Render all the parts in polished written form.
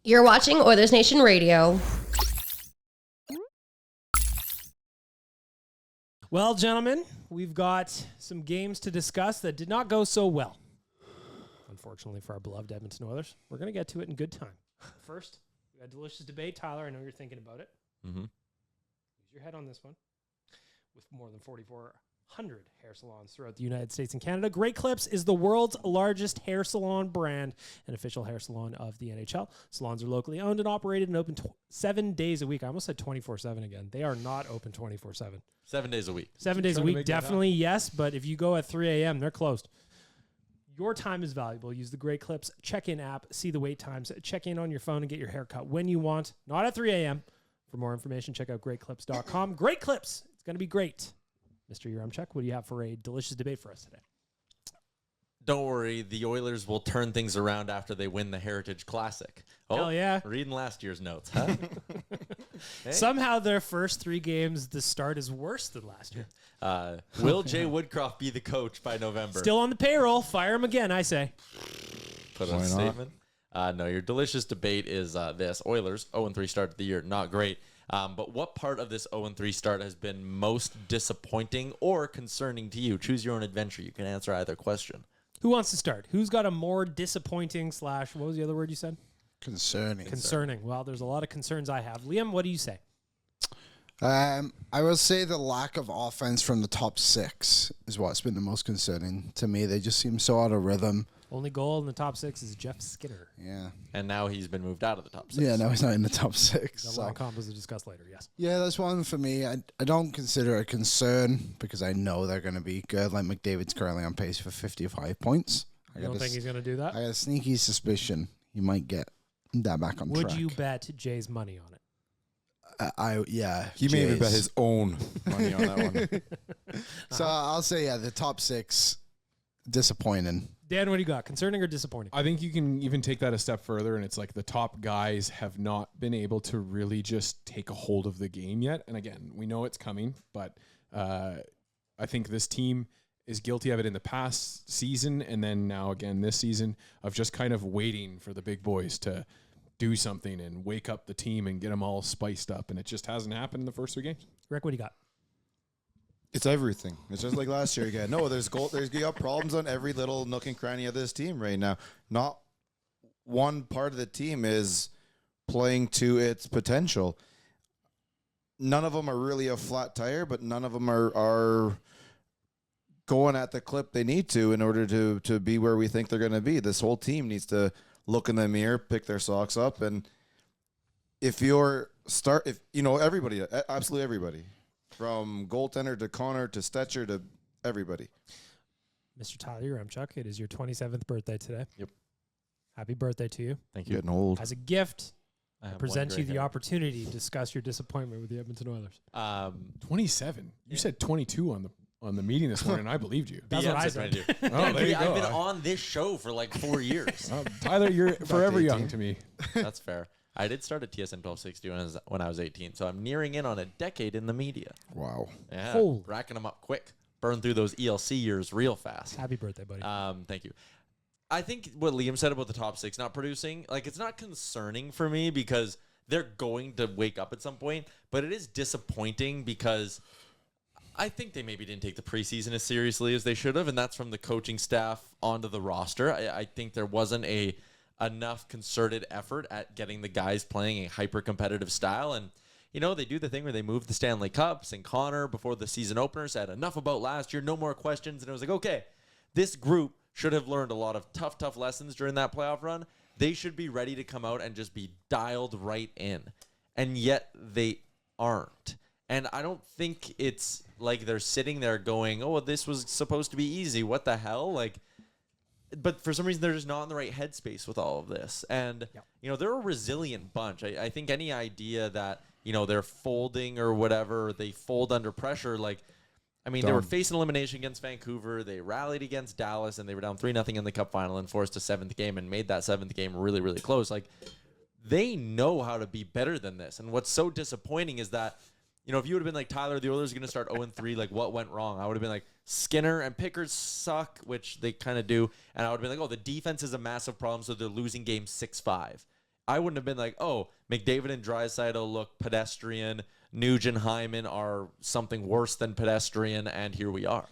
You're watching Oilersnation Radio. Well, gentlemen, we've got some games to discuss that did not go so well. Unfortunately for our beloved Edmonton Oilers. We're going to get to it in good time. First, we got a delicious debate. Tyler, I know you're thinking about it. Mm-hmm. Use your head on this one. With more than 4,400 hair salons throughout the United States and Canada, Great Clips is the world's largest hair salon brand and official hair salon of the NHL. Salons are locally owned and operated and open 7 days a week. I almost said 24/7 again. They are not open 24/7. 7 days a week. 7 days a week, definitely, yes. But if you go at 3 a.m., they're closed. Your time is valuable. Use the Great Clips check-in app. See the wait times. Check in on your phone and get your hair cut when you want. Not at 3 a.m. For more information, check out greatclips.com. Great Clips. It's going to be great. Mr. Yaremchuk, what do you have for a delicious debate for us today? Don't worry, the Oilers will turn things around after they win the Heritage Classic. Oh, hell yeah. Reading last year's notes, huh? Hey. Somehow their first 3 games, the start is worse than last year. Will Jay Woodcroft be the coach by November? Still on the payroll. Fire him again, I say. Put on a statement. No, your delicious debate is this. Oilers, 0-3 start to the year. Not great. But what part of this 0-3 start has been most disappointing or concerning to you? Choose your own adventure. You can answer either question. Who wants to start? Who's got a more disappointing / what was the other word you said? Concerning. Well, there's a lot of concerns I have. Liam, what do you say? I will say the lack of offense from the top 6 is what's been the most concerning to me. They just seem so out of rhythm. Only goal in the top 6 is Jeff Skinner. Yeah. And now he's been moved out of the top 6. Yeah, no, he's not in the top 6. The long combos to discuss later, yes. Yeah, that's one for me. I don't consider it a concern because I know they're going to be good. Like McDavid's currently on pace for 55 points. I don't think he's going to do that? I got a sneaky suspicion he might get that back on track. Would you bet Jay's money on it? He may even bet his own money on that one. So I'll say, the top 6, disappointing. Dan, what do you got? Concerning or disappointing? I think you can even take that a step further, and it's like the top guys have not been able to really just take a hold of the game yet. And again, we know it's coming, but I think this team is guilty of it in the past season, and then now again this season, of just kind of waiting for the big boys to do something and wake up the team and get them all spiced up, and it just hasn't happened in the first 3 games. Rick, what do you got? It's everything. It's just like last year again. No, there's you got problems on every little nook and cranny of this team right now. Not one part of the team is playing to its potential. None of them are really a flat tire, but none of them are going at the clip they need to in order to be where we think they're going to be. This whole team needs to look in the mirror, pick their socks up, and everybody, absolutely everybody. From goaltender to Connor to Stetcher to everybody. Mr. Tyler Yaremchuk, it is your 27th birthday today. Yep. Happy birthday to you. Thank you. Getting old. As a gift, I have present you the hair. opportunity to discuss your disappointment with the Edmonton Oilers. 27. You said 22 on the meeting this morning, and I believed you. That's what I said. Oh, there you go. I've been on this show for like 4 years. Tyler, you're forever young to me. That's fair. I did start at TSN 1260 when I was 18, so I'm nearing in on a decade in the media. Wow. Yeah, Holy. racking them up quick. Burn through those ELC years real fast. Happy birthday, buddy. Thank you. I think what Liam said about the top 6 not producing, like, it's not concerning for me because they're going to wake up at some point, but it is disappointing because I think they maybe didn't take the preseason as seriously as they should have, and that's from the coaching staff onto the roster. I think there wasn't enough concerted effort at getting the guys playing a hyper-competitive style. And, they do the thing where they move the Stanley Cups, and Connor, before the season opener, said enough about last year, no more questions. And it was like, okay, this group should have learned a lot of tough lessons during that playoff run. They should be ready to come out and just be dialed right in. And yet they aren't. And I don't think it's like they're sitting there going, oh, this was supposed to be easy. What the hell? But for some reason, they're just not in the right headspace with all of this. And, they're a resilient bunch. I think any idea that, they're folding or whatever, they fold under pressure, they were facing elimination against Vancouver. They rallied against Dallas, and they were down 3-0 in the Cup final and forced a 7th game and made that 7th game really, really close. They know how to be better than this. And what's so disappointing is that, if you would have been like, Tyler, the Oilers are going to start 0-3, what went wrong? I would have been like, Skinner and Pickers suck, which they kind of do. And I would have been like, the defense is a massive problem, so they're losing games 6-5. I wouldn't have been like, oh, McDavid and Draisaitl look pedestrian. Nugent Hyman are something worse than pedestrian, and here we are.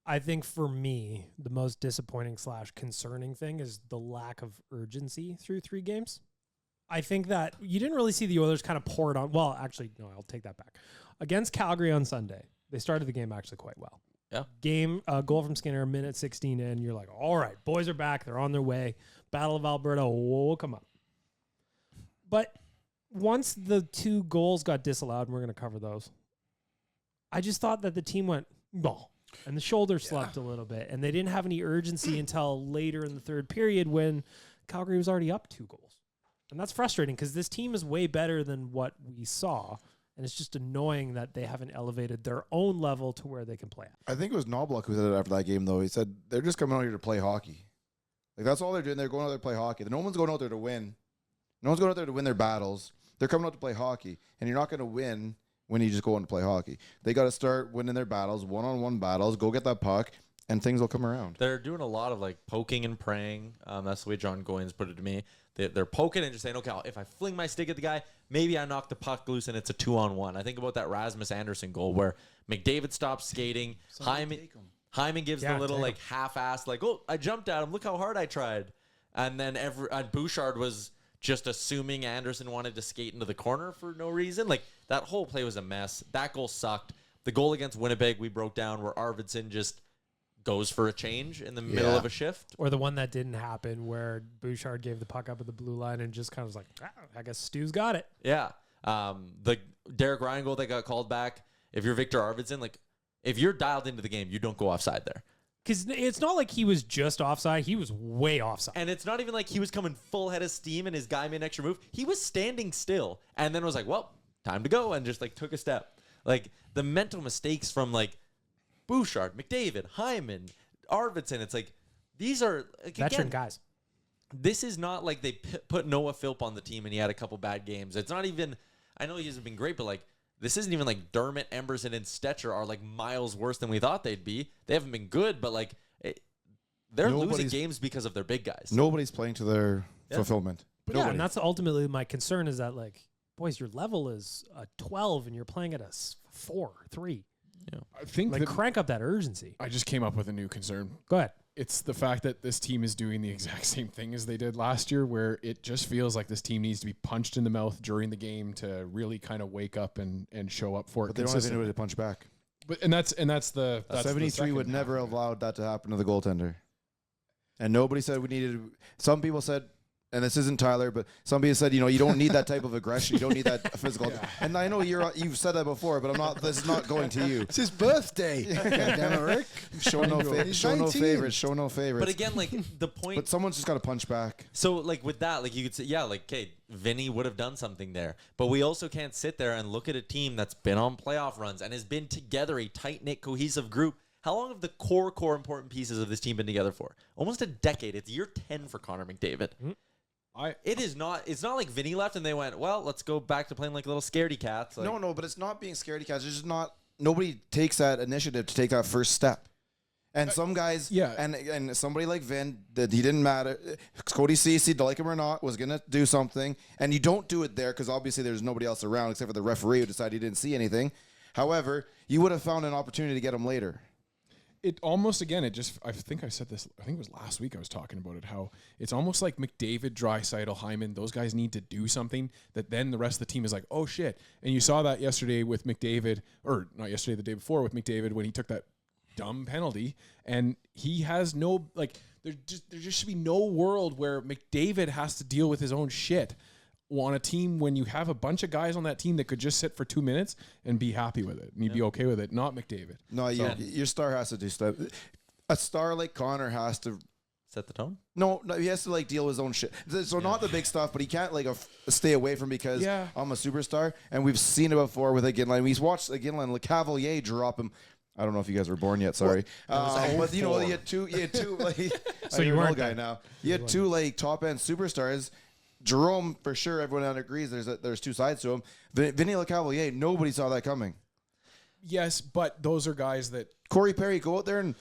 I think for me, the most disappointing / concerning thing is the lack of urgency through 3 games. I think that you didn't really see the Oilers kind of pour it on. Well, actually, no, I'll take that back. Against Calgary on Sunday, they started the game actually quite well. Yeah. Goal from Skinner, minute 16 in. You're like, all right, boys are back. They're on their way. Battle of Alberta will come up. But once the 2 goals got disallowed, and we're going to cover those, I just thought that the team went, no. And the shoulder slumped a little bit. And they didn't have any urgency until later in the third period when Calgary was already up 2 goals. And that's frustrating because this team is way better than what we saw. And it's just annoying that they haven't elevated their own level to where they can play at. I think it was Knobloch who said it after that game, though. He said they're just coming out here to play hockey. Like, that's all they're doing. They're going out there to play hockey. No one's going out there to win. No one's going out there to win their battles. They're coming out to play hockey. And you're not going to win when you just go out and play hockey. They got to start winning their battles, one-on-one battles, go get that puck, and things will come around. They're doing a lot of like poking and praying. That's the way John Goins put it to me. They're poking and just saying, okay, if I fling my stick at the guy, maybe I knock the puck loose and it's a 2-on-1. I think about that Rasmus Anderson goal where McDavid stops skating. Hyman gives the little like half-assed, like, oh, I jumped at him. Look how hard I tried. And then Bouchard was just assuming Anderson wanted to skate into the corner for no reason. Like, that whole play was a mess. That goal sucked. The goal against Winnipeg we broke down where Arvidsson just goes for a change in the middle of a shift. Or the one that didn't happen where Bouchard gave the puck up at the blue line and just kind of was like, I guess Stu's got it. Yeah. The Derek Ryan goal that got called back, if you're Victor Arvidsson, like, if you're dialed into the game, you don't go offside there. Because it's not like he was just offside. He was way offside. And it's not even like he was coming full head of steam and his guy made an extra move. He was standing still and then was like, well, time to go, and just like took a step. Like, the mental mistakes from like Bouchard, McDavid, Hyman, Arvidsson, it's like, these are like, veteran again, guys. This is not like they put Noah Philp on the team and he had a couple bad games. It's not even, I know he hasn't been great, but like, this isn't even like Dermott, Emberson, and Stetcher are like miles worse than we thought they'd be. They haven't been good, but like, they're losing games because of their big guys. Nobody's playing to their fulfillment. But yeah, and that's ultimately my concern is that, like, boys, your level is a 12 and you're playing at a 4, 3. Yeah. I think like, crank up that urgency. I just came up with a new concern. Go ahead. It's the fact that this team is doing the exact same thing as they did last year, where it just feels like this team needs to be punched in the mouth during the game to really kind of wake up and show up for it. But they don't have anybody to punch back. But that's the 73 would never have allowed that to happen to the goaltender. And nobody said we needed. Some people said, and this isn't Tyler, but some people said, you don't need that type of aggression. You don't need that physical. Yeah. And I know you've said that before, but I'm not. This is not going to you. It's his birthday. Damn it, Rick. Show no favorites. Show no favorites. But again, like, the point. But someone's just got to punch back. So, like, with that, like, you could say, yeah, like, okay, Vinny would have done something there. But we also can't sit there and look at a team that's been on playoff runs and has been together, a tight-knit, cohesive group. How long have the core important pieces of this team been together for? Almost a decade. It's year 10 for Connor McDavid. Mm-hmm. It's not like Vinny left and they went, well, let's go back to playing like little scaredy cats. Like, no, but it's not being scaredy cats. It's just not, nobody takes that initiative to take that first step. And some guys, and somebody like Vin, that he didn't matter. Cody Ceci, to like him or not, was going to do something. And you don't do it there because obviously there's nobody else around except for the referee who decided he didn't see anything. However, you would have found an opportunity to get him later. It almost, again, I think I said this, I think it was last week I was talking about it, how it's almost like McDavid, Draisaitl, Hyman, those guys need to do something that then the rest of the team is like, oh shit. And you saw that yesterday with McDavid, or not yesterday, the day before with McDavid when he took that dumb penalty, and he has no, like, there just should be no world where McDavid has to deal with his own shit on a team when you have a bunch of guys on that team that could just sit for 2 minutes and be happy with it and you'd be okay with it, not McDavid. No, your star has to do stuff. A star like Connor has to set the tone. No, he has to like deal with his own shit. So not the big stuff, but he can't like stay away from because I'm a superstar. And we've seen it before with Ginland. We've watched Ginland, Le Cavalier drop him. I don't know if you guys were born yet. Sorry, but you had two. Like, so you weren't guy now. You had two like top end superstars. Jerome, for sure, everyone agrees there's two sides to him. Vinny LeCavalier, nobody saw that coming. Yes, but those are guys that Corey Perry, go out there and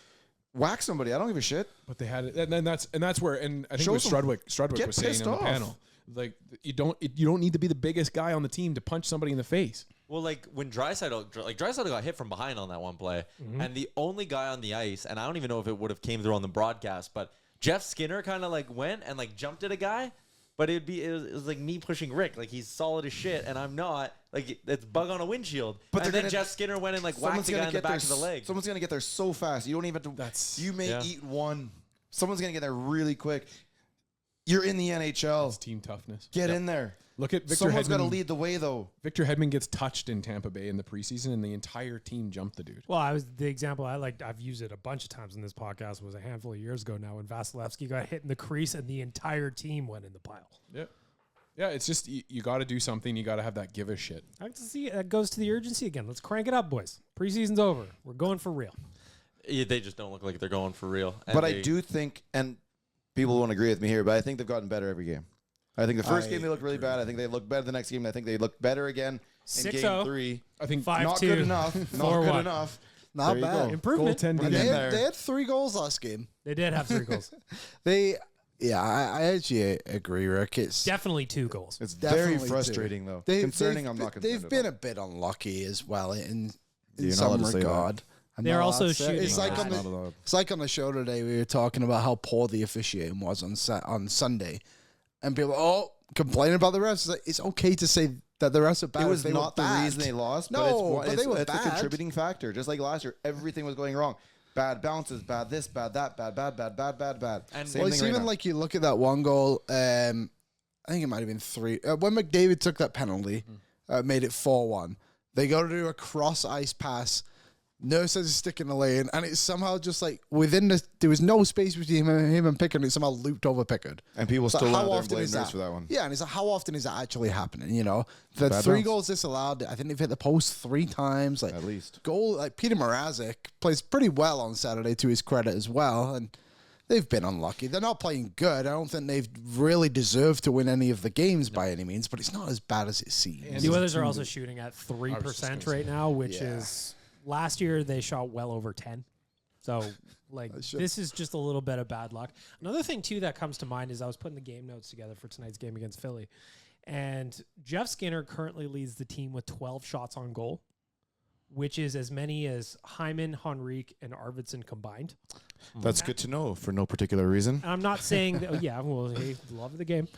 whack somebody. I don't give a shit. But they had it, and that's where, and I think what Strudwick was saying on the panel. Like you don't need to be the biggest guy on the team to punch somebody in the face. Well, like when Draisaitl got hit from behind on that one play, and the only guy on the ice, and I don't even know if it would have came through on the broadcast, but Jeff Skinner kind of like went and like jumped at a guy, but it was like me pushing Rick, like he's solid as shit, and I'm not. Like it's bug on a windshield. But then Jeff Skinner went and like whacked the guy in the back of the leg. Someone's gonna get there so fast. You don't even have to. You may eat one. Someone's gonna get there really quick. You're in the NHL. It's team toughness. Get in there. Look at Victor Someone's got to Hedman. lead the way, though. Victor Hedman gets touched in Tampa Bay in the preseason, and the entire team jumped the dude. Well, the example I've used it a bunch of times in this podcast was a handful of years ago now when Vasilevsky got hit in the crease and the entire team went in the pile. Yeah, it's just you got to do something. You got to have that give a shit. I like to see that goes to the urgency again. Let's crank it up, boys. Preseason's over. We're going for real. Yeah, they just don't look like they're going for real. But I do think, and people won't agree with me here, but I think they've gotten better every game. I think the first game they looked really bad. I think they looked better the next game. I think they looked better again in 6-0. game 3. I think 5-2. Not good enough. Not good 4-1. enough. Not There you bad. go. Improvement. goaltending. And in they there. had 3 goals last game. They did have 3 goals. I actually agree, Rick. It's Definitely 2 goals. It's very Definitely frustrating, though. They- Concerning, they've I'm not been- concerned. They've been a bit unlucky as well in You're not some allowed to say that. regard. I'm They're not also allowed to say it. shooting It's like bad. on Not the allowed. it's like on the show today. We were talking about how poor the officiating was on Sunday, and people complaining about the refs. It's like, it's okay to say that the refs are bad. It if was they not were the bad. reason they lost, No, but but they were it's a bad. contributing factor. Just like last year, everything was going wrong. Bad bounces, bad this, bad that, bad. And Same Well, it's thing right even now. like you look at that one goal. I think it might have been 3. When McDavid took that penalty, made it 4-1. They go to do a cross ice pass. Nurse has a stick in the lane, and it's somehow just like there was no space between him and Pickard, and it somehow looped over Pickard. And people So still how out there often blame is Nurse that? for that one. Yeah, and it's like, how often is that actually happening? You know, the Bad 3 bounce. goals disallowed. I think they've hit the post 3 times. Like At least. goal, like Peter Mrazek plays pretty well on Saturday to his credit as well, and they've been unlucky. They're not playing good. I don't think they've really deserved to win any of the games by any means, but it's not as bad as it seems. And The Oilers are also shooting at just gonna 3% say right now, which Yeah. is last year they shot well over 10. So like this is just a little bit of bad luck. Another thing too that comes to mind is I was putting the game notes together for tonight's game against Philly, and Jeff Skinner currently leads the team with 12 shots on goal, which is as many as Hyman, Henrique, and Arvidsson combined. That's good to know for no particular reason. And I'm not saying that, hey, love the game.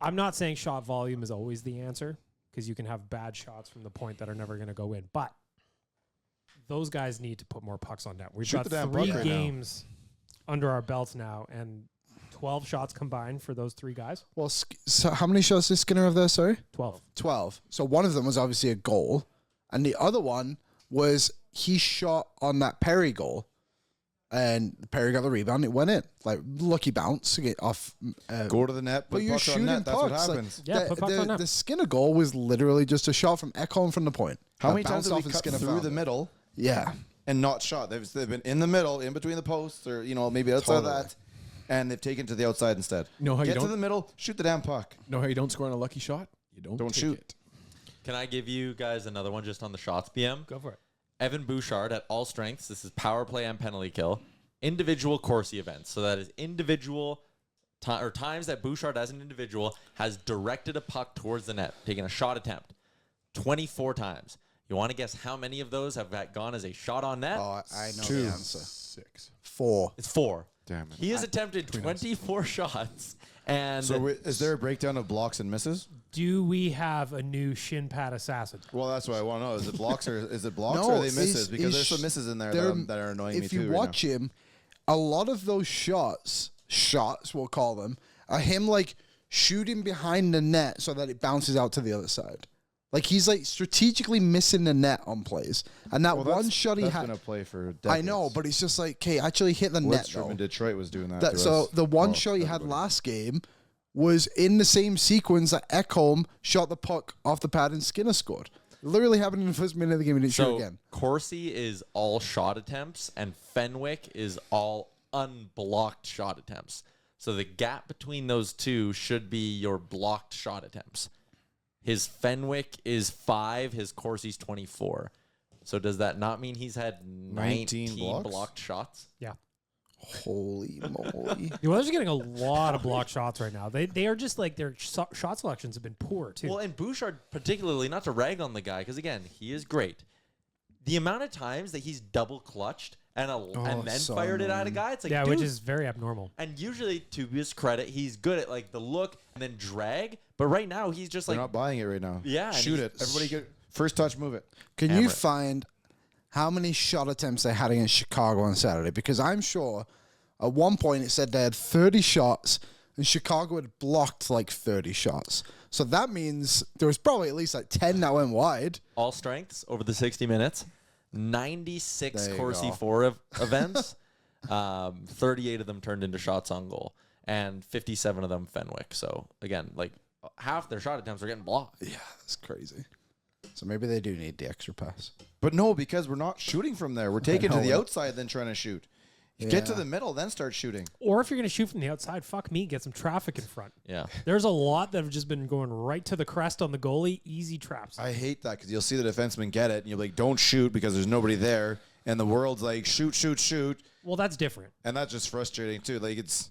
I'm not saying shot volume is always the answer because you can have bad shots from the point that are never going to go in. But those guys need to put more pucks on net. We've Shoot got the damn 3 puck right now. games under our belts now, and 12 shots combined for those 3 guys. Well, so how many shots did Skinner have there? Sorry, 12. 12. So one of them was obviously a goal, and the other one was he shot on that Perry goal, and Perry got the rebound. It went in, like lucky bounce to get off. Go to the net, But put you're pucks on shooting net. That's what pucks. Like, happens. Yeah, put pucks on net. The Skinner goal was literally just a shot from Ekholm from the point. How That many times bounced have we off and cut Skinner through found the it. middle Yeah. and not shot? They've been in the middle, in between the posts, or maybe outside of Totally. that, and they've taken to the outside instead. Know how you Get to don't- the middle, shoot the damn puck. Know how you don't score on a lucky shot? You don't Don't kick shoot. it. Can I give you guys another one just on the shots PM? Go for it. Evan Bouchard at all strengths. This is power play and penalty kill. Individual Corsi events. So that is individual times that Bouchard as an individual has directed a puck towards the net, taking a shot attempt 24 times. You want to guess how many of those have gone as a shot on net? Oh, I know 2. the answer. 6. 4. It's 4. Damn it. He has attempted 24 shots. And So is there a breakdown of blocks and misses? Do we have a new shin pad assassin? Well, that's what I want to know. Is it blocks or No, or are they misses? he's- Because there's he's- some misses in there They're- that are annoying me If too. you right watch him, a lot of those shots we'll call them, are him like shooting behind the net so that it bounces out to the other side. Like he's like strategically missing the net on plays. And that Well, one shot he that's had, been a play for decades. I know, but it's just like, okay, actually hit the net Lidstrom though. in Detroit was doing that. to So us. the one Oh, shot you had everybody. last game was in the same sequence that Ekholm shot the puck off the pad and Skinner scored. Literally happened in the first minute of the game and didn't shoot so again. Corsi is all shot attempts, and Fenwick is all unblocked shot attempts. So the gap between those two should be your blocked shot attempts. His Fenwick is 5, his Corsi's 24. So does that not mean he's had 19 blocks? blocked shots? Yeah. Holy moly. The Oilers are getting a lot of blocked shots right now. They are just like their shot selections have been poor too. Well, and Bouchard particularly, not to rag on the guy, because again, he is great. The amount of times that he's double clutched and then so fired it at a annoying. guy, it's like, yeah, dude. which is very abnormal. And usually, to his credit, he's good at like the look and then drag. But right now, he's just They're like, not buying it right now. Yeah, and shoot he's- it. Everybody get first touch, move it. Can Hammer you it. find how many shot attempts they had against Chicago on Saturday? Because I'm sure at one point it said they had 30 shots and Chicago had blocked like 30 shots. So that means there was probably at least like 10 that went wide. all strengths over the 60 minutes, 96 There you Corsi go. 4 events, 38 of them turned into shots on goal, and 57 of them Fenwick. So again, like half their shot attempts are getting blocked. Yeah, that's crazy. So maybe they do need the extra pass. But no, because we're not shooting from there. We're taking to know the it. outside, then trying to shoot. Get to Yeah. the middle, then start shooting. Or if you're going to shoot from the outside, fuck me, get some traffic in front. Yeah. There's a lot that have just been going right to the crest on the goalie, easy traps. I hate that because you'll see the defenseman get it, and you're like, don't shoot because there's nobody there. And the world's like, shoot, shoot, shoot. Well, that's different. And that's just frustrating, too. Like, it's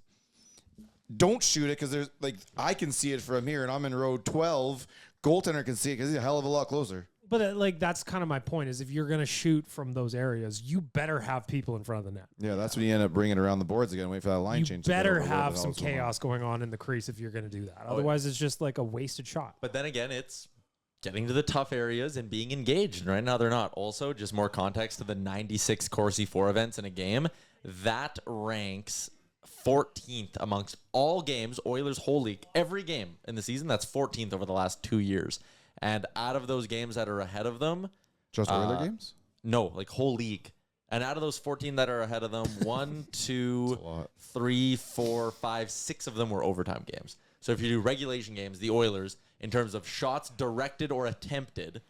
don't shoot it because there's like, I can see it from here, and I'm in row 12. Goaltender can see it because he's a hell of a lot closer. But like that's kind of my point is if you're going to shoot from those areas, you better have people in front of the net. Yeah, that's when you end up bringing around the boards again. Wait for that line You change. to go better over what the have hell's some going on. chaos going on in the crease if you're going to do that. yeah. Otherwise, it's just like a wasted shot. But then again, it's getting to the tough areas and being engaged. And right now, they're not. Also, just more context to the 96 Corsi 4 events in a game. That ranks 14th amongst all games, Oilers whole league, every game in the season. That's 14th over the last 2 years. And out of those games that are ahead of them, Just Oiler games? no, like whole league. And out of those 14 that are ahead of them, 1, 2, 3, 4, 5, 6 of them were overtime games. So if you do regulation games, the Oilers, in terms of shots directed or attempted,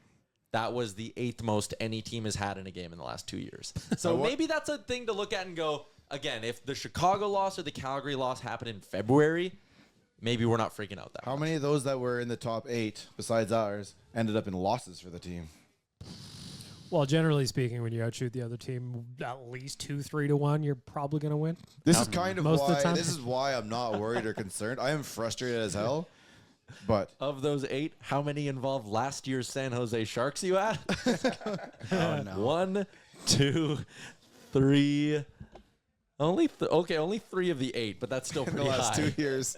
that was the 8th most any team has had in a game in the last 2 years. So maybe that's a thing to look at and go, again, if the Chicago loss or the Calgary loss happened in February, maybe we're not freaking out that How much. many of those that were in the top 8, besides ours, ended up in losses for the team? Well, generally speaking, when you outshoot the other team at least 2-3 to 1, you're probably going to win. This is kind of most of the why. time. This is why I'm not worried or concerned. I am frustrated as hell, but Of those 8, how many involved last year's San Jose Sharks you had? Oh, no. 1, 2, 3. Only 3 of the 8, but that's still in pretty the last high. 2 years,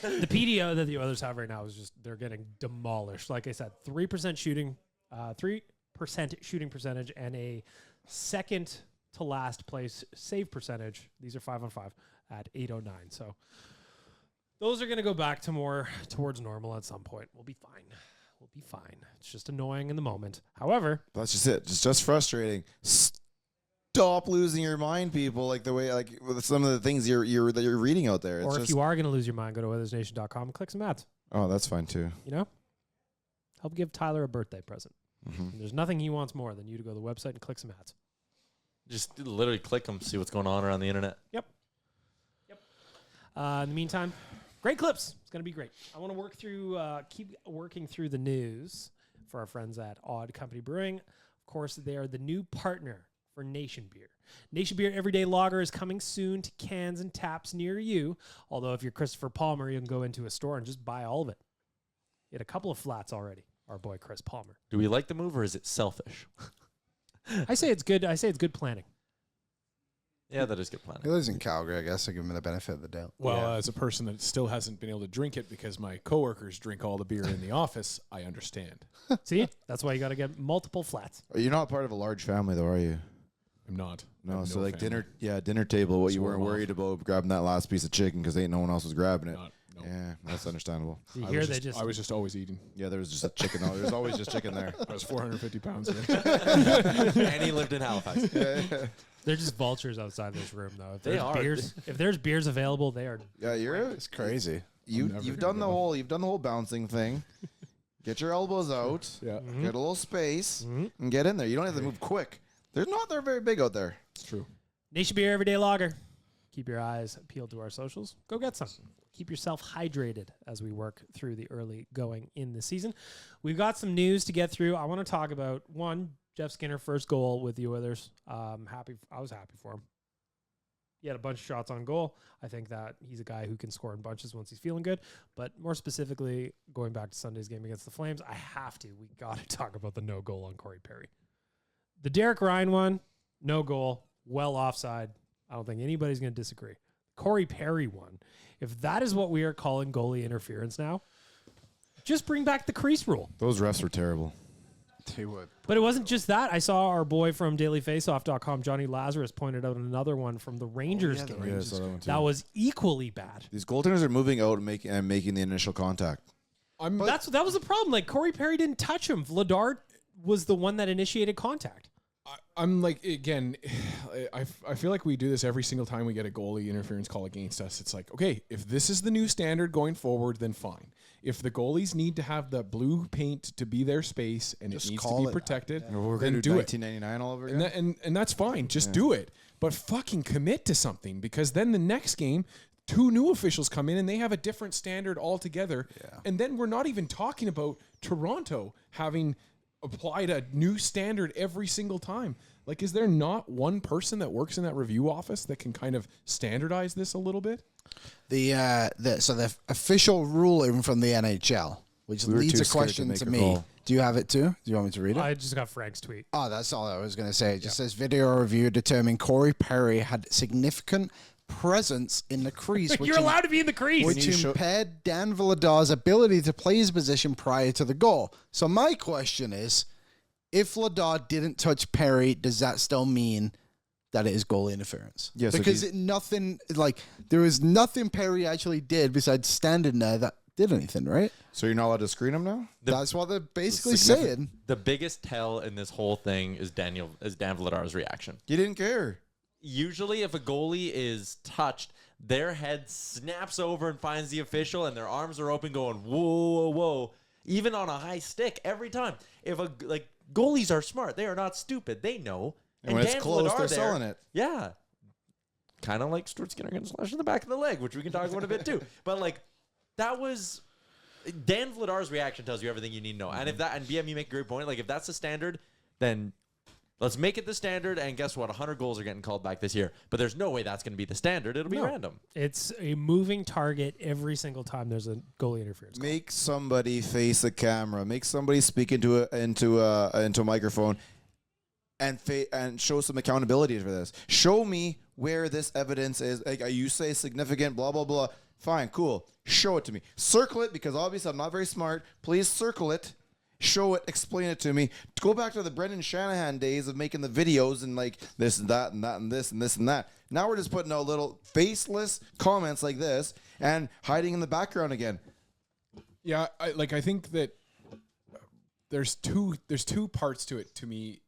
The PDO that the Oilers have right now is just they're getting demolished. Like I said, 3% shooting, 3% shooting percentage, and a second to last place save percentage. These are 5-on-5 at 809. So those are going to go back to more towards normal at some point. We'll be fine. We'll be fine. It's just annoying in the moment. However, that's just it. It's just frustrating. Stop losing your mind, people. Like the way, like with some of the things you're reading out there. It's or if just, you are going to lose your mind, go to Oilersnation.com and click some ads. oh, that's fine too. You know, help give Tyler a birthday present. Mm-hmm. And there's nothing he wants more than you to go to the website and click some ads. Just literally click them, see what's going on around the internet. In the meantime, great clips. It's going to be great. I want to work through, keep working through the news for our friends at Odd Company Brewing. Of course, they are the new partner for Nation Beer. Nation Beer Everyday Lager is coming soon to cans and taps near you. Although if you're Christopher Palmer, you can go into a store and just buy all of it. He had a couple of flats already, our boy Chris Palmer. Do we like the move or is it selfish? I say it's good. I say it's good planning. Yeah, that is good He planning. lives in Calgary, I guess. I give him the benefit of the doubt. Well, Yeah. as a person that still hasn't been able to drink it because my coworkers drink all the beer in the office, I understand. See, that's why you got to get multiple flats. You're not part of a large family, though, are you? I'm not. I No. have So like family. dinner table. What you Swore weren't him off. worried about grabbing that last piece of chicken because ain't no one else was grabbing it. No. Yeah, that's understandable. You I hear was they just, just I was just always eating. Yeah, there was just a chicken. There's always just chicken there. I was 450 pounds. And he lived in Halifax. they're just vultures outside this room though. If They there's are. beers, if there's beers available, they are. Yeah, It's crazy. you've never done the gonna- whole bouncing thing. Get your elbows out. Yeah, Get a little space Mhm. and get in there. You don't have to move quick. They're very big out there. it's true. Nation Beer Everyday Lager. Keep your eyes peeled to our socials. Go get some. Keep yourself hydrated as we work through the early going in the season. We've got some news to get through. I want to talk about one, Jeff Skinner first goal with the Oilers. I was happy for him. He had a bunch of shots on goal. I think that he's a guy who can score in bunches once he's feeling good. But more specifically, going back to Sunday's game against the Flames, we got to talk about the no goal on Corey Perry. The Derek Ryan one, no goal, well offside. I don't think anybody's going to disagree. Corey Perry one, if that is what we are calling goalie interference now, just bring back the crease rule. Those refs were terrible. They would. But it wasn't just that. I saw our boy from dailyfaceoff.com, Johnny Lazarus, pointed out another one from the Rangers game. Yeah, I saw that one too. That was equally bad. These goaltenders are moving out and making the initial contact. That was the problem. Like, Corey Perry didn't touch him. Vladar was the one that initiated contact. I'm like, again, I feel like we do this every single time we get a goalie interference call against us. It's like, okay, if this is the new standard going forward, then fine. If the goalies need to have the blue paint to be their space and Just it needs call to be it. protected, We're then going to do do it. 1999 all over again. And that's fine. Just do it. But fucking commit to something, because then the next game, 2 new officials come in and they have a different standard altogether. Yeah. And then we're not even talking about Toronto having applied a new standard every single time. Like, is there not one person that works in that review office that can kind of standardize this a little bit? The official ruling from the NHL, which We were leads too a scared to question make to a me. call. Do you have it too? Do you want me to read it? I just got Frank's tweet. Oh, that's all I was going to say. It just says video review determined Corey Perry had significant presence in the crease. You're allowed to be in the crease. Which impaired Dan Vladar's ability to play his position prior to the goal. So my question is, if Vladar didn't touch Perry, does that still mean that it is goal interference? Yeah, so because there was nothing Perry actually did besides standing there that did anything, right? So you're not allowed to screen them now? That's what they're basically saying. The biggest tell in this whole thing is Dan Vladar's reaction. You didn't care. Usually, if a goalie is touched, their head snaps over and finds the official, and their arms are open, going whoa, whoa, whoa, even on a high stick every time. Goalies are smart; they are not stupid. They know. And when it's Dan close, Vladar they're selling it. Yeah, kind of like Stuart Skinner getting slashed in the back of the leg, which we can talk about a bit too. But that was Dan Vladar's reaction tells you everything you need to know. And if that, and BM, you make a great point. Like, if that's the standard, then let's make it the standard. And guess what? 100 goals are getting called back this year. But there's no way that's going to be the standard. It'll be random. It's a moving target every single time there's a goalie interference call. Make somebody face a camera. Make somebody speak into a microphone, and show some accountability for this. Show me where this evidence is. Like, you say significant, blah blah blah. Fine, cool. Show it to me. Circle it, because obviously I'm not very smart. Please circle it. Show it. Explain it to me. Go back to the Brendan Shanahan days of making the videos and like this and that and that and this and this and that. Now we're just putting out little faceless comments like this and hiding in the background again. Yeah, I think that there's two parts to it to me.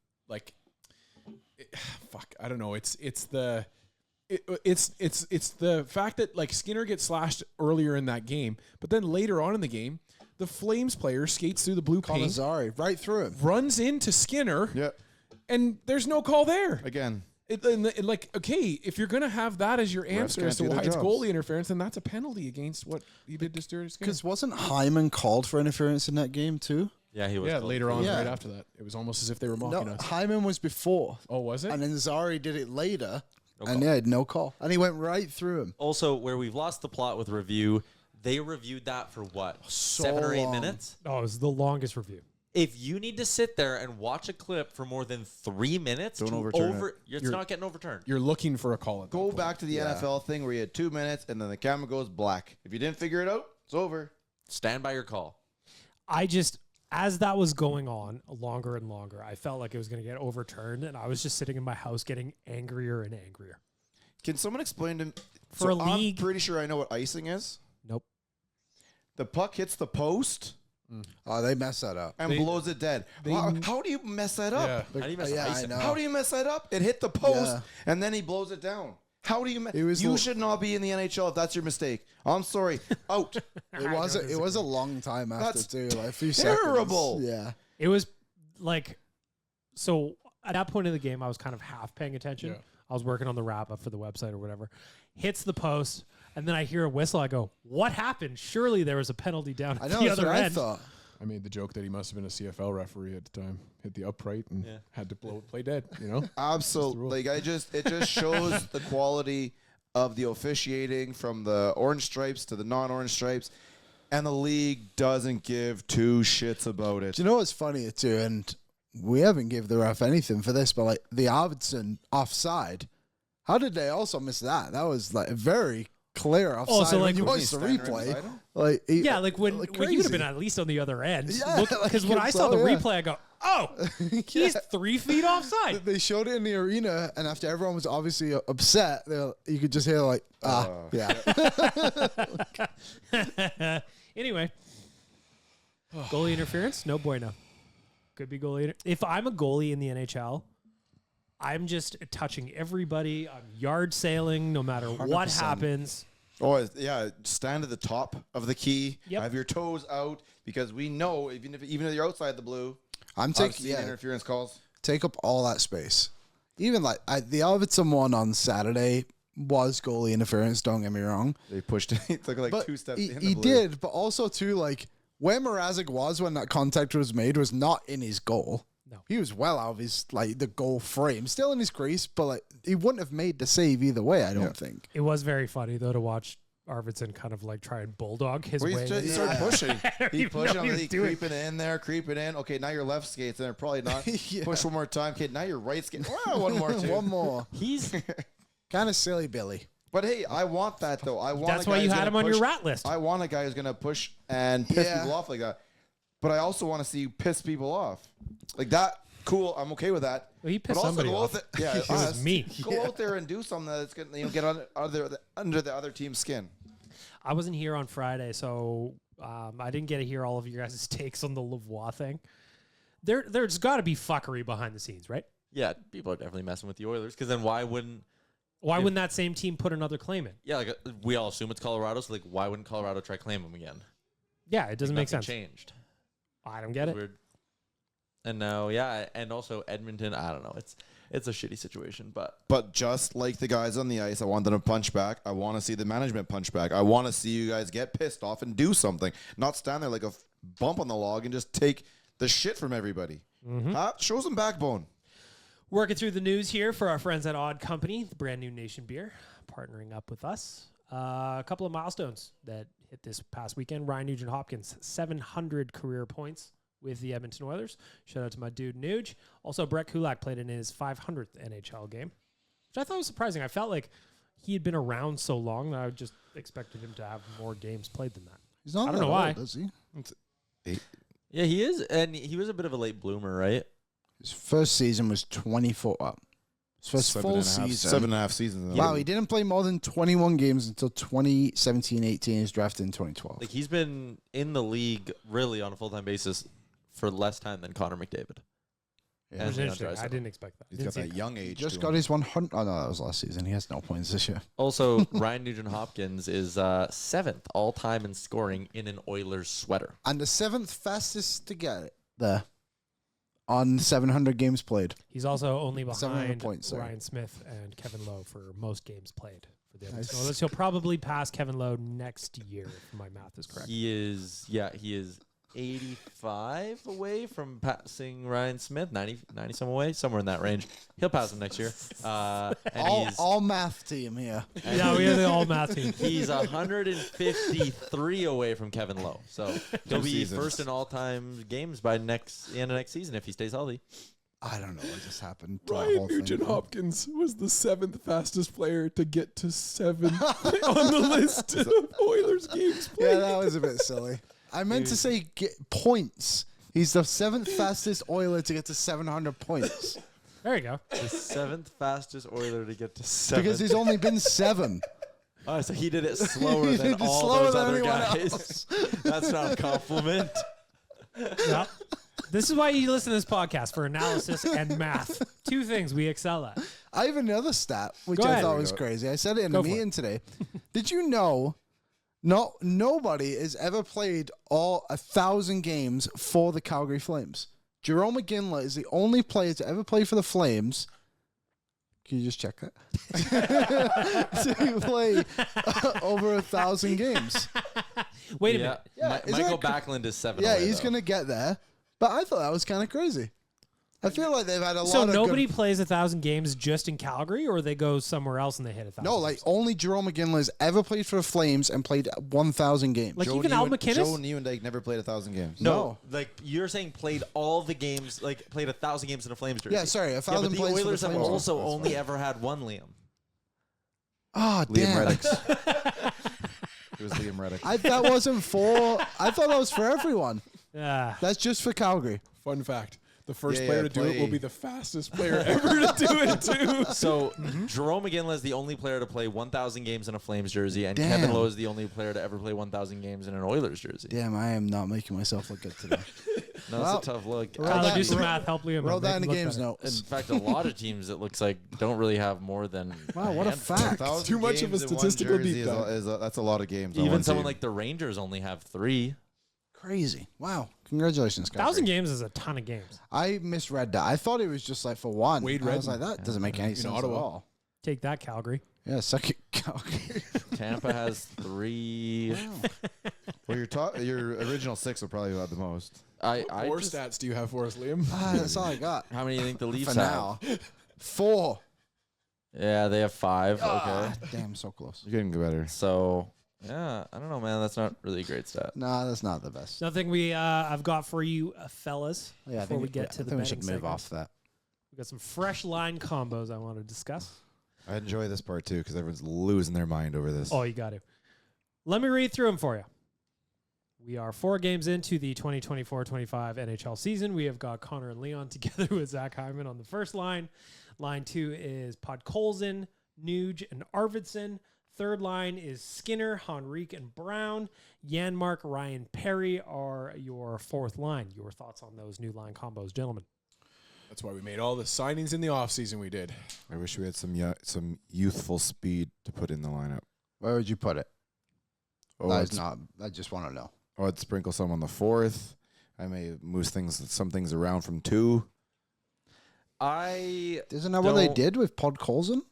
I don't know. It's the fact that like Skinner gets slashed earlier in that game, but then later on in the game, the Flames player skates through the blue paint, Conazari, right through him, runs into Skinner, and there's no call there Again. Okay, if you're gonna have that as your answer can't as to do their why it's jobs. goalie interference, then that's a penalty against what he did to Stuart Skinner. because wasn't Hyman called for interference in that game too? Yeah, he was. Yeah, close. later on, Yeah. right after that, it was almost as if they were mocking No, us. Hyman was before. Oh, was it? And then Zari did it later, No and call. no call. And he went right through him. Also, where we've lost the plot with review, they reviewed that for what? So 7 or 8 long. minutes? Oh, it was the longest review. If you need to sit there and watch a clip for more than 3 minutes, Don't to overturn it's not getting overturned. You're looking for a call at that Go point. back to the Yeah. NFL thing where you had 2 minutes and then the camera goes black. If you didn't figure it out, it's over. Stand by your call. As that was going on longer and longer, I felt like it was going to get overturned, and I was just sitting in my house getting angrier and angrier. Can someone explain to me? For a league- I'm pretty sure I know what icing is. Nope. The puck hits the post Oh, they messed that up. and blows it dead. How do you mess that up? Yeah. How do you mess Yeah, ice I it? know. How do you mess that up? It hit the post Yeah. and then he blows it down. How do you? It was You l- should not be in the NHL if that's your mistake. I'm sorry. Out. It was a long time after That's too, like a few terrible. seconds. Yeah. It was like, so at that point in the game, I was kind of half paying attention. Yeah. I was working on the wrap up for the website or whatever. Hits the post, and then I hear a whistle. I go, "What happened? Surely there was a penalty down I at know the that's other what I end." thought. I made the joke that he must have been a CFL referee at the time. Hit the upright and had to play dead, you know? Absolutely. Like it just shows the quality of the officiating from the orange stripes to the non-orange stripes, and the league doesn't give two shits about it. Do you know what's funny too? And we haven't give the ref anything for this, but like the Arvidsson offside, how did they also miss that? That was like a very clear offside. Oh, so like when you was watch he the standing right replay, beside him? like Yeah, like when he would have been crazy. at least on the other end. Yeah, Because like when I it's saw the so, yeah. replay, I go, oh, he's 3 feet offside. They showed it in the arena, and after everyone was obviously upset, you could just hear like, yeah. Anyway, goalie interference, no bueno. Could be goalie. If I'm a goalie in the NHL, I'm just touching everybody. I'm yard sailing no matter what 100%. happens. Oh, yeah. Stand at the top of the key. Yep. Have your toes out, because we know even if you're outside the blue, I'm I've taking seen interference calls. take up all that space. Even like the Arvidsson one on Saturday was goalie interference. Don't get me wrong, They pushed it. He took like but 2 steps he, in. he the blue. did. But also too, like where Mrazek was when that contact was made was not in his goal. No. He was well out of his like the goal frame, still in his crease, but like he wouldn't have made the save either way. I don't think. It was very funny, though, to watch Arvidsson kind of like try and bulldog his Well, way. he started pushing. He even pushed know him. he was He doing. creeping in there, creeping in. Okay, now your left skate's in there. Probably not. Yeah. Push one more time. Okay, now your right skate. Oh, one more, too. One more. He's Kind of silly, Billy. But hey, I want that though. I want. That's a why guy you who's had gonna him on your push- rat list. I want a guy who's gonna push and piss Yeah. people off like that. But I also want to see you piss people off like that. Cool, I'm okay with that. Well, he pissed But also somebody go off. out there, yeah, It was us. me. Go out there and do something that's gonna get under the other team's skin. I wasn't here on Friday, so I didn't get to hear all of your guys' takes on the Lavoie thing. There's got to be fuckery behind the scenes, right? yeah, people are definitely messing with the Oilers, because then why wouldn't Wouldn't that same team put another claim in? like we all assume it's Colorado, so like why wouldn't Colorado try claim him again? Yeah, it doesn't make Nothing sense. Changed. I don't get it. Weird. And now, and also Edmonton. I don't know. It's a shitty situation, But just like the guys on the ice, I want them to punch back. I want to see the management punch back. I want to see you guys get pissed off and do something, not stand there like a bump on the log and just take the shit from everybody. Show some backbone. Working through the news here for our friends at Odd Company, the brand new Nation Beer, partnering up with us. A couple of milestones that hit this past weekend. Ryan Nugent-Hopkins, 700 career points with the Edmonton Oilers. Shout out to my dude Nuge. Also, Brett Kulak played in his 500th NHL game, which I thought was surprising. I felt like he had been around so long that I just expected him to have more games played than that. He's not I don't that know why. old, is he? yeah, he is, and he was a bit of a late bloomer, right? His first season was 24 up. His first full season. 7.5 seasons. Wow, he didn't play more than 21 games until 2017-18. He was drafted in 2012. Like he's been in the league really on a full time basis for less time than Connor McDavid. It And was Leon interesting. I Draisaitl. didn't expect that. He's Didn't got see that it. young age. Just to got him. his 100. Oh, no, that was last season. He has no points this year. Also, Ryan Nugent-Hopkins is 7th all time in scoring in an Oilers sweater. And the 7th fastest to get it there on 700 games played. He's also only 700 behind points, sorry. Ryan Smith and Kevin Lowe for most games played for the Nice. Edmonton Oilers. He'll probably pass Kevin Lowe next year, if my math is correct. He is 85 away from passing Ryan Smith, 90 some away, somewhere in that range. He'll pass him next year. And All math team here. Yeah, we have the all math team. he's 153 away from Kevin Lowe. So he'll be seasons. first in all time games by the end of next season if he stays healthy. I don't know what just happened. to that Ryan whole thing. Nugent-Hopkins was the 7th fastest player to get to 7 on the list of Oilers games played. Yeah, that was a bit silly. I meant to say get points. He's the 7th fastest Oiler to get to 700 points. There you go. The 7th fastest Oiler to get to 7. Because he's only been 7. Oh, so he did it slower He than did it all slower those than other anyone guys. else. That's not a compliment. Yeah. This is why you listen to this podcast, for analysis and math. Two things we excel at. I have another stat, which Go I ahead. thought was crazy. I said it in Go a for meeting today. Did you know nobody has ever played all 1,000 games for the Calgary Flames? Jerome McGinley is the only player to ever play for the Flames Can you just check that? To play over 1,000 games. Wait a minute. Yeah, isn't Michael that Backlund is 7. Yeah, away, he's though. going to get there. But I thought that was kind of crazy. I feel like they've had a So lot of nobody good... plays 1,000 games just in Calgary, or they go somewhere else and they hit 1,000? No, like only Jerome McGinley's ever played for the Flames and played 1,000 games. Like even Al McInnes? Joe Nieuwendyk never played 1,000 games. No, like you're saying, played all the games, like played 1,000 games in a Flames jersey. Yeah, sorry, 1,000 but the plays for the Oilers have Flames. also only ever had one Liam. Oh, Liam damn. Reddick. It was Liam Reddick. That wasn't for... I thought that was for everyone. Ah. That's just for Calgary. Fun fact. The first Yeah, player yeah, to do it will play- be the fastest player ever to do it, too. So Jerome McGinley is the only player to play 1,000 games in a Flames jersey, and Damn. Kevin Lowe is the only player to ever play 1,000 games in an Oilers jersey. Damn, I am not making myself look good today. No, Well, that's a tough look. roll Tyler, that- do some roll- math. Help Liam. Roll out. that in Make the him look games better. In notes. fact, a lot of teams, it looks like, don't really have more than Wow, what a handful. fact. 1,000 Too much of a games in one statistical jersey deep dive. that's a lot of games. on Even one someone team. like the Rangers only have 3. Crazy. Wow. Congratulations, guys. 1,000 games is a ton of games. I misread that. I thought it was just like for one. Wade I was Redden. like, that doesn't make any In sense Ottawa. at all. Take that, Calgary. Yeah, second Calgary. Tampa has 3. Well, your original 6 will probably have the most. I What just, stats do you have for us, Liam? That's all I got. how many do you think the Leafs For have? now. 4. Yeah, they have 5. Okay. Ah, damn, so close. You're getting better. So, yeah, I don't know, man. That's not really a great stat. Nah, that's not the best. Nothing I've got for you, fellas. Yeah, I before think we get to I the think we betting should move segment. off that. We got some fresh line combos I want to discuss. I enjoy this part too because everyone's losing their mind over this. Oh, you got to. Let me read through them for you. We are 4 games into the 2024-25 NHL season. We have got Connor and Leon together with Zach Hyman on the first line. Line 2 is Podkolzin, Nuge, and Arvidsson. Third line is Skinner, Henrique, and Brown. Janmark, Ryan Perry are your fourth line. Your thoughts on those new line combos, gentlemen? That's why we made all the signings in the offseason we did. I wish we had some youthful speed to put in the lineup. Where would you put it? Oh, That's not. I just want to know. I'd sprinkle some on the 4th. I may move some things around from 2. Isn't that what they Don't- did with Podkolzin?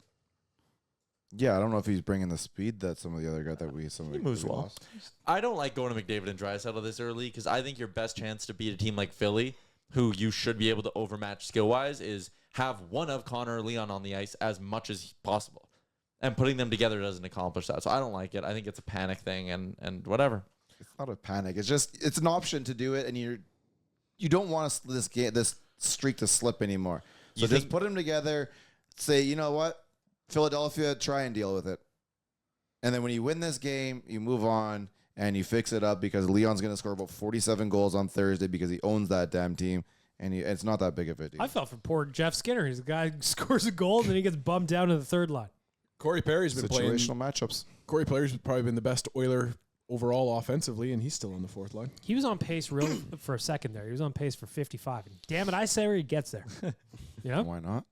Yeah, I don't know if he's bringing the speed that some of the other guys that we He moves well. lost. I don't like going to McDavid and Draisaitl this early because I think your best chance to beat a team like Philly, who you should be able to overmatch skill-wise, is have one of Connor or Leon on the ice as much as possible. And putting them together doesn't accomplish that. So I don't like it. I think it's a panic thing and whatever. It's not a panic. It's an option to do it, and you don't want this streak to slip anymore. So You just think- put them together. Say, you know what, Philadelphia, try and deal with it. And then when you win this game, you move on and you fix it up because Leon's going to score about 47 goals on Thursday because he owns that damn team, and it's not that big of a deal. I felt for poor Jeff Skinner. He's a guy who scores a goal and then he gets bumped down to the third line. Corey Perry's been playing. Situational matchups. Corey Perry's probably been the best Oiler overall offensively, and he's still on the 4th line. He was on pace really for a second there. He was on pace for 55. And damn it, I say where he gets there. You know? Why not?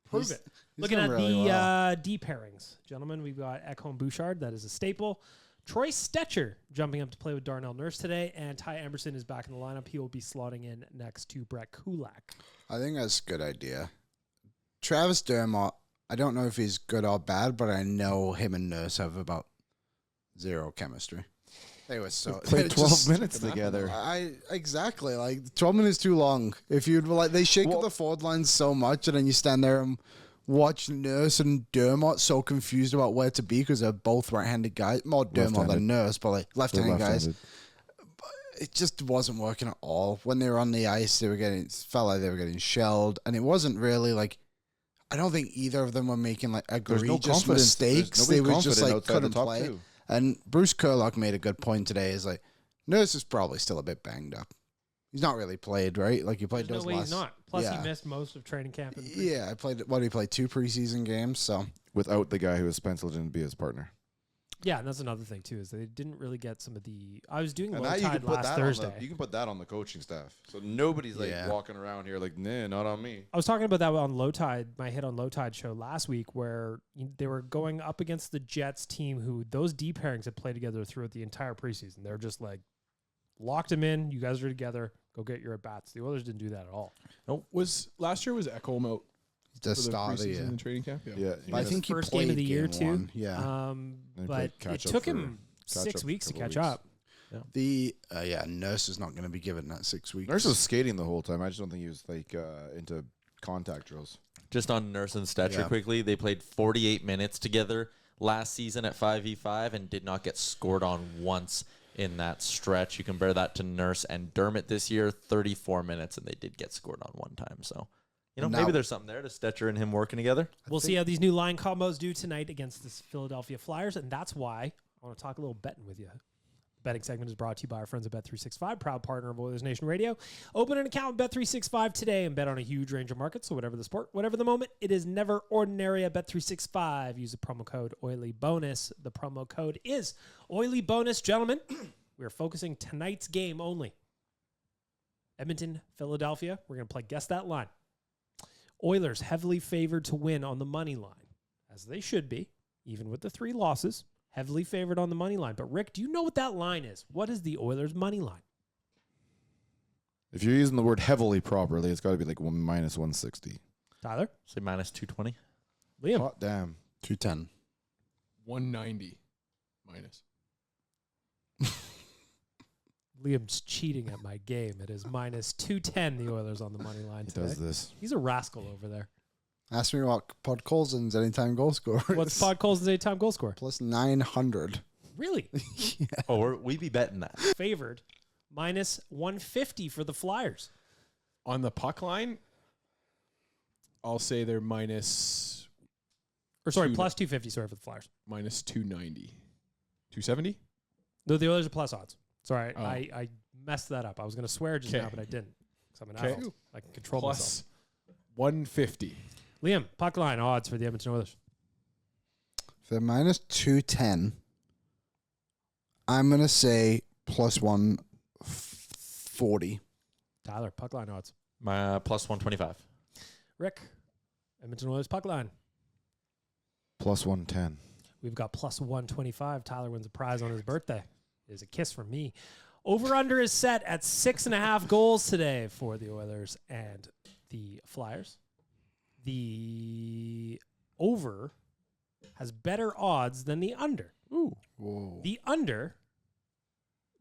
Prove it. Looking done at really the well. D pairings, gentlemen, we've got Ekholm Bouchard. That is a staple. Troy Stetcher jumping up to play with Darnell Nurse today, and Ty Emberson is back in the lineup. He will be slotting in next to Brett Kulak. I think that's a good idea. Travis Dermott, I don't know if he's good or bad, but I know him and Nurse have about 0 chemistry. They were so Played it 12 just- minutes together. Exactly, like 12 minutes too long. If you'd like, they shake up the forward lines so much, and then you stand there and watch Nurse and Dermott so confused about where to be because they're both right-handed guys. More Dermott Left-handed. than Nurse, but like left-handed guys. Left-handed. It just wasn't working at all. When they were on the ice, felt like they were getting shelled, and it wasn't really like. I don't think either of them were making like There's no egregious confidence. mistakes. There's They nobody were just confident like outside the couldn't top play. 2. And Bruce Kurlock made a good point today. Is like Nurse is probably still a bit banged up. He's not really played, right? Like he played There's those no way last. he's not. Plus, yeah. he missed most of training camp. In the preseason. Yeah, I played. What did he play? 2 preseason games. So Without the guy who was penciled in to be his partner. Yeah, and that's another thing too is they didn't really get some of the. I was doing And low now you can tide put last that Thursday. you can put that on the coaching staff. So nobody's like Yeah. walking around here like, nah, not on me. I was talking about that on Low Tide, my hit on Low Tide show last week, where they were going up against the Jets team, who those D pairings had played together throughout the entire preseason. They're just like locked them in. You guys are together. Go get your at bats. The Oilers didn't do that at all. Was last year was Ekholm out? The for start of the preseason year. and training camp. Yeah, But I His think he first game of played the year game too. one, yeah. And he But played it catch up took for- him catch 6 up for a weeks to couple catch weeks. up. The Nurse is not going to be given that 6 weeks. Nurse was skating the whole time. I just don't think he was like into contact drills. Just on Nurse and Stetcher Yeah. quickly, they played 48 minutes together last season at 5v5 and did not get scored on once in that stretch. You compare that to Nurse and Dermott this year, 34 minutes, and they did get scored on one time. So, Now- maybe there's something there to Stetcher and him working together. We'll see how these new line combos do tonight against the Philadelphia Flyers, and that's why I want to talk a little betting with you. The betting segment is brought to you by our friends at Bet365, proud partner of Oilersnation Radio. Open an account with Bet365 today and bet on a huge range of markets. So whatever the sport, whatever the moment, it is never ordinary at Bet365. Use the promo code OILYBONUS. The promo code is OILYBONUS. Gentlemen, we are focusing tonight's game only. Edmonton, Philadelphia. We're going to play Guess That Line. Oilers heavily favored to win on the money line, as they should be, even with the 3 losses. Heavily favored on the money line. But, Rick, do you know what that line is? What is the Oilers' money line? If you're using the word heavily properly, it's got to be like minus 160. Tyler? Say minus 220. Liam? Hot damn. 210. 190 minus. Liam's cheating at my game. It is minus 210, the Oilers on the money line He today. does this. He's a rascal over there. Ask me what Pod Colson's anytime goal scorer is. What's Pod Colson's 8-time goal score? Plus 900. Really? Oh, we be betting that. Favored. Minus 150 for the Flyers. On the puck line, I'll say they're minus Or, sorry, Two- plus 250, sorry, for the Flyers. minus 290. 270? No, the Oilers are plus odds. Sorry, Oh. I messed that up. I was going to swear just 'Kay. now, but I didn't. Because I'm an Okay. adult. I can control myself. Plus 150. Liam, puck line odds for the Edmonton Oilers. If they're minus 210, I'm going to say plus 140. Tyler, puck line odds. My plus 125. Rick, Edmonton Oilers puck line. Plus 110. We've got plus 125. Tyler wins a prize on his birthday. It is a kiss from me. Over-under is set at 6.5 goals today for the Oilers and the Flyers. The over has better odds than the under. Ooh. Whoa. The under,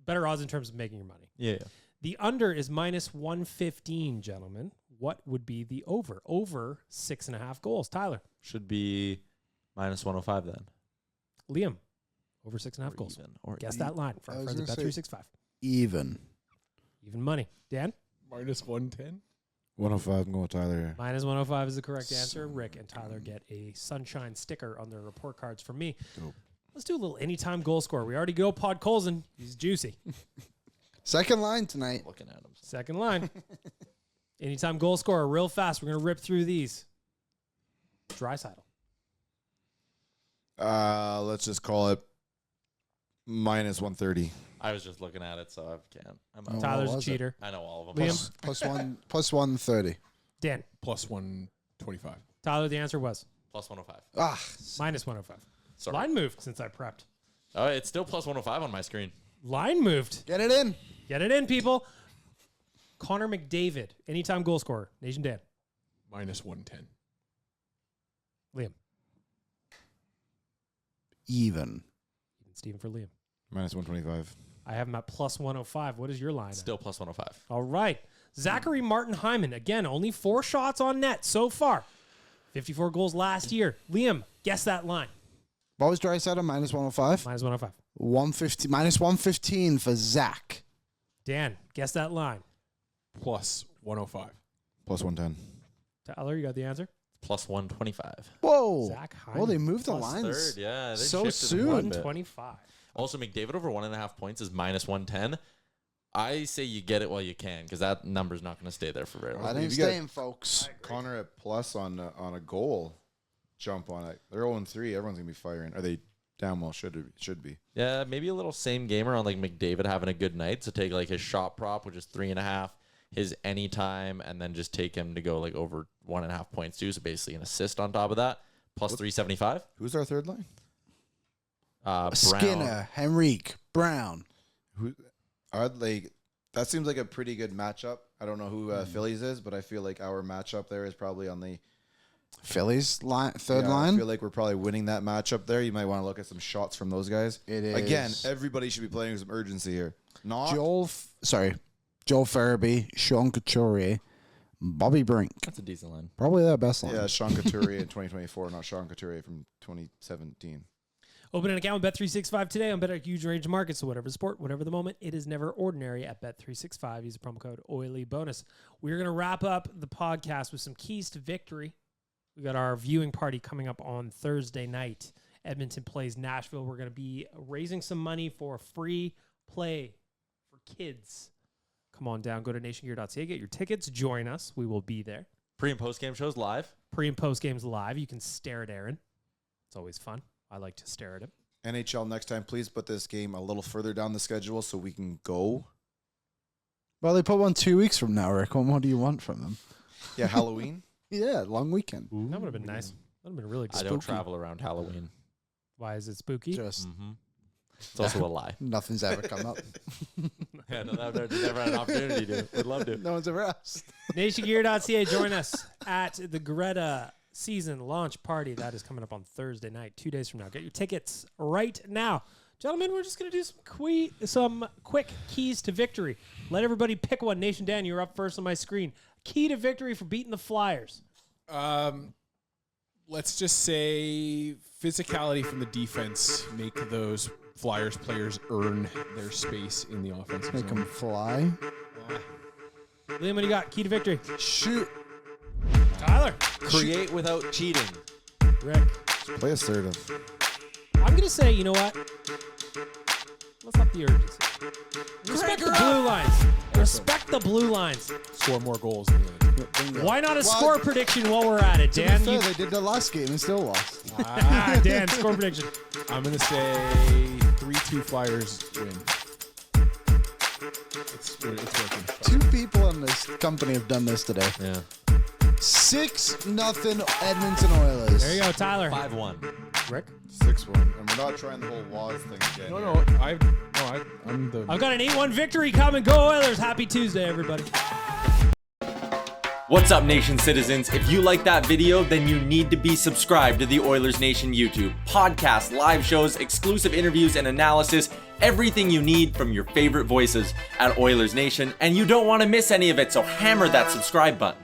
better odds in terms of making your money. Yeah. The under is minus 115, gentlemen. What would be the over? Over 6.5 goals. Tyler, Should be minus 105 then. Liam, over 6.5 Or goals. even, or Guess that line for I our was friends at gonna say- Bet365. Even. Even money. Dan? Minus 110? 105. I'm going with Tyler here. Minus 105 is the correct answer. Rick and Tyler get a sunshine sticker on their report cards from me. Dope. Let's do a little anytime goal score. We already go Pod Colson. He's juicy. Second line tonight. looking at him. Second line. Anytime goal scorer, real fast. We're going to rip through these. Draisaitl. Let's just call it minus 130. I was just looking at it, so I can't. I'm Oh, out. Tyler's a was it? cheater. I know all of them. Liam? Plus 130. Dan. Plus 125. Tyler, the answer was Plus 105. Ah, minus 105. Sorry. Line moved since I prepped. Oh, it's still plus 105 on my screen. Line moved. get it in. Get it in, people. Connor McDavid. Anytime goal scorer. Nation Dan. Minus 110. Liam. Even. Steven for Liam. Minus 125. I have him at plus 105. What is your line? at? Still plus 105. All right. Zachary Martin Hyman. Again, only 4 shots on net so far. 54 goals last year. Liam, guess that line. What was Draisaitl? Minus 105? Minus 105. 150. Minus 115 for Zach. Dan, guess that line. Plus 105. Plus 110. Tyler, you got the answer? Plus 125. Whoa. Zach Hyman. Oh, they moved the plus lines. Third, yeah. They So shifted soon. them a bit. 125. Also, McDavid over 1.5 points is minus 110. I say you get it while you can, because that number's not going to stay there for very long. That ain't If you get- staying, folks. Connor at plus on a goal jump on it. They're 0-3. Everyone's going to be firing. Or they damn well should be. Yeah, maybe a little same gamer on like McDavid having a good night. So take like his shot prop, which is 3.5, his anytime, and then just take him to go like over 1.5 points too. So basically an assist on top of that, plus 375. Who's our third line? Brown. Skinner, Henrique, Brown. Who? That seems like a pretty good matchup. I don't know who Phillies is, but I feel like our matchup there is probably on the Philly's third Yeah, line. I feel like we're probably winning that matchup there. You might want to look at some shots from those guys. It is. Again, everybody should be playing with some urgency here. Not Joel Farabee, Sean Couturier, Bobby Brink. That's a decent line. Probably their best line. Yeah, Sean Couturier in 2024, not Sean Couturier from 2017. Open an account with Bet365 today on better huge range of markets. So whatever sport, whatever the moment, it is never ordinary at Bet365. Use the promo code OILYBONUS. We're going to wrap up the podcast with some keys to victory. We got our viewing party coming up on Thursday night. Edmonton plays Nashville. We're going to be raising some money for free play for kids. Come on down. Go to nationgear.ca. Get your tickets. Join us. We will be there. Pre and post game shows live. Pre and post games live. You can stare at Aaron. It's always fun. I like to stare at him. NHL next time, please put this game a little further down the schedule so we can go. Well, they put one 2 weeks from now, Rick. What more do you want from them? Yeah, Halloween. Yeah, long weekend. That would have been nice. That would have been really good. I don't travel around Halloween. Why is it spooky? Just It's also a lie. nothing's ever come up. Yeah, no, I've never had an opportunity to. Would love to. No one's ever asked. NationGear.ca. Join us at the Greta season launch party. That is coming up on Thursday night, 2 days from now. Get your tickets right now. Gentlemen, we're just going to do some quick keys to victory. Let everybody pick one. Nation Dan, you're up first on my screen. Key to victory for beating the Flyers. Let's just say physicality from the defense make those Flyers players earn their space in the offensive Make zone. them fly. Liam, what do you got? Key to victory. Shoot. Tyler. Create without cheating. Rick. Play assertive. I'm going to say, you know what? Let's up the urgency. Respect the blue lines. Respect the blue lines. Score more goals in the end. Bingo. Why not a Well, score prediction while we're at it, To Dan? be fair, You- they did the last game and still lost. Dan, score prediction. I'm going to say 3-2 Flyers win. It's working. Two people in this company have done this today. Yeah. 6-0 Edmonton Oilers. There you go, Tyler. 5-1. Rick? 6-1. And we're not trying the whole Waz thing again. No, I'm the. I've got an 8-1 victory coming. Go Oilers. Happy Tuesday, everybody. What's up, Nation citizens? If you like that video, then you need to be subscribed to the Oilers Nation YouTube. Podcasts, live shows, exclusive interviews, and analysis. Everything you need from your favorite voices at Oilers Nation. And you don't want to miss any of it, so hammer that subscribe button.